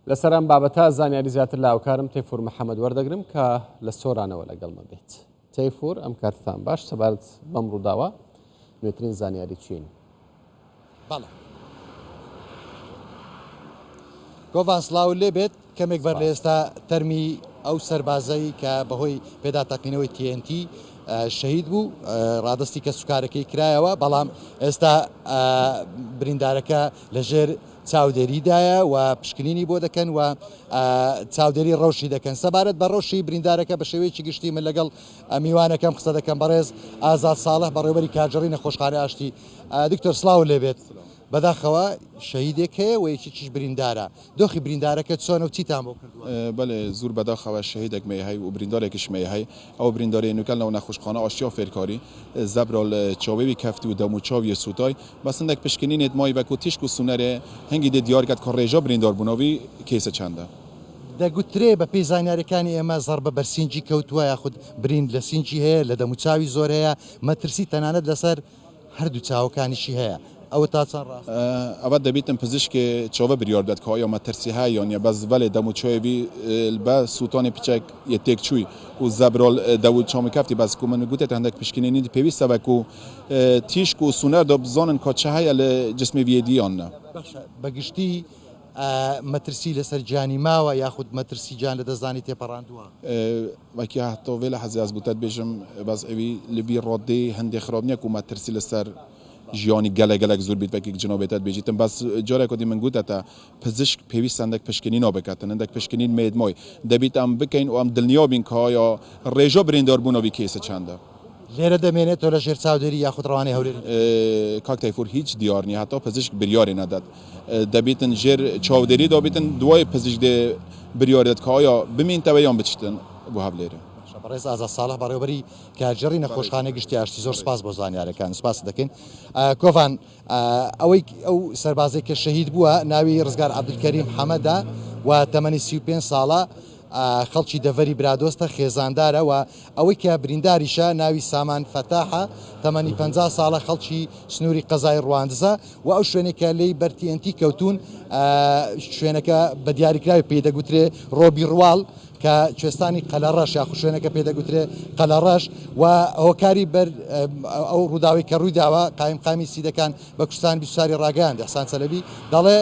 لەسەرم بابەتە زانیاری زیاتر لە هاوکارم تەیفور محەممەد وەردەگرم کە لە سۆرانەوە لەگەڵمە بێت. تەیفور ئەم کارتتان باش سەبارەت بەم ڕووداوە نوێترین زانیاری چین؟ بەڵێ گۆڤان سڵاو لێ بێت کەمێک بەر لە ئێستا تەرمی ئەو سەربازایی کە بەهۆی پێداتەقینەوەی TNT شەهید بوو ڕادستی کە سوکارەکەی کرایەوە، بەڵام ئێستا بریندارەکە لەژێر چاودێریدایە و پشکنینی بۆ دەکەن و چاودێری ڕەوشی دەکەن. سەبارەت بە ڕەوشی بریندارەکە بە شێوەیەکی گشتی من لەگەڵ میوانەکەم قسە دەکەم. بەڕێز ئازاد ساڵح بەڕێوەبەری کارژەڕی نەخۆشخانە ئاشتی. دکتۆر سڵاو لێ بێت. بەداخەوە شەهیدێک هەیە و یەکێکیش بریندارە. دۆخی بریندارەکە چۆنە و چیتان بۆ کردووە؟ بەڵێ زۆر بەداخەوە شەهیدێک مێ هەی و بریندارێکیش مێ هەی ئەو بریندارێ نوکەل نەوە نەخۆشخانە ئاشتیا فێرکاری زەبرال چاوێوی کەفتی و دەم و چاوی سوتای بەسندێک پشکنینێت مای وەکو تیشک و سونەرێ هەنگی دێ دیارکات کە ڕێژە بریندار بوونەوەی کێسە چەندە. دەگوترێ بە پێی زانیاریەکانی ئێمە زەربە بەرسینجی کەوتووە یاخود بریند لە سینجی هەیە، لە دەموچاوی زۆر هەیە، مەترسی تەنانەت لەسەر هەردوو چاوەکانیشی هەیە. ئەوە تا چەند ڕاست؟ ئەوە دەبیتم پزیشکی چاوە بریار بدات کە ئایا مەترسی هەیە یان بەس بەڵێ دەموچاوی بە سوتانی پیچێک یەتێک چووی و زەبرال دەوت چاومی کەفتی بەس من گوتێت هەندێک پشکنینی پێویستە وەکو تیشک و سونەر دە بزانن کە چه هەیە لە جسمی وێدییانە. بەگشتی مەترسی لەسەر جانی ماوە یاخود مەترسی جان لە دەستدانی تێپەڕاندووە؟ وەکی هاتۆڤێ لە حەزیاز بوتەت بێژم بەس ئەوی لەبی ڕۆدەی هەندێک خراپ نییە و مەترسی لەسەر ژیانی گەلێک زۆر بیت وەکی جنۆبێتت بێژیتم بەس جارێک دی من گوتەتە پزیشک پێویست هەندێک پشکنین نابکاتن هەندێک پشکنین مێدمۆی دەبیت ئەم بکەین و ئەم دڵنیابین کە ئایا ڕێژە برینداربوونەوەی کێسە چەندە. لێرە دەمێنێتەوە لە ژێر چاودێری یاخود ڕەوانەی هەولێری؟ کاک تەیفور هیچ دیار نیە هەتا پزیشک بریاری نەدات دەبیتن ژێر چاودێری دابیتن دوای پزیشک دێ بریارێت کە ئایا بمینتەوە یان بچتن بۆ هەولێرە. بەڕێز ئازاد ساڵح بەڕێوەبەری کارژەڕی نەخۆشخانەی گشتی ئاشتی زۆر سپاس بۆ زانیارەکان سپاس دەکەین. کۆڤان ئەوەی ئەو سەربازێک کە شەهید بووە ناوی ڕزگار عەبدولکەریم حەمەدە و تەمەنی 35 ساڵە، خەڵکی دەڤەری برادۆستە خێزاندارە و ئەوەی کە برینداریشە ناوی سامان فەتاحە تەمەنی 50 ساڵە خەڵکی سنووری قەزای ڕواندزە و ئەو شوێنێکە لێی بەر TNT کەوتون شوێنەکە بە دیاریکراوی پێدەگوترێ ڕۆبی ڕواڵ کە کوێستانی قەلەڕەش یاخود شوێنەکە پێدەگوترێ قەلەڕەش و هۆکاری بەر ئەو ڕووداوی کە ڕوویداوە قایمقامی سیدەکان بە کوردستان بیساری ڕاگەیاند ئەحسان چەلەبی دەڵێ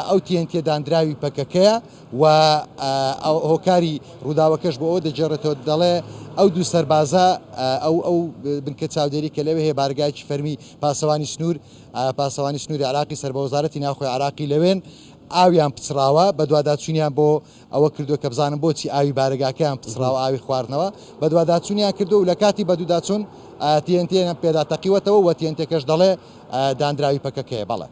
ئەو TNT دانراوی پەکەکەیە و هۆکاری ڕووداوەکەش بۆ ئەو دەجێڕێتەوە دەڵێ ئەو دوو سەربازە ئەو بنکە چاودێری کە لەوێ هەیە بارگایکی فەرمی پاسەوانی سنووری عراقی سەر بە وەزارەتی ناوخۆی عراقی لەوێن ئاویان پچراوە بە دوواداچوونیان بۆ ئەوە کردو کە بزانم بۆچی ئاوی بارگاکەیان پچراوە ئاوی خواردنەوە بە دوواداچوونیان کردو و لە کاتی بە دووداچوون TNT پێدا تەقیوەتەوە و TNT کەش دەڵێ دانراوی پەکەکەیە. بەڵێ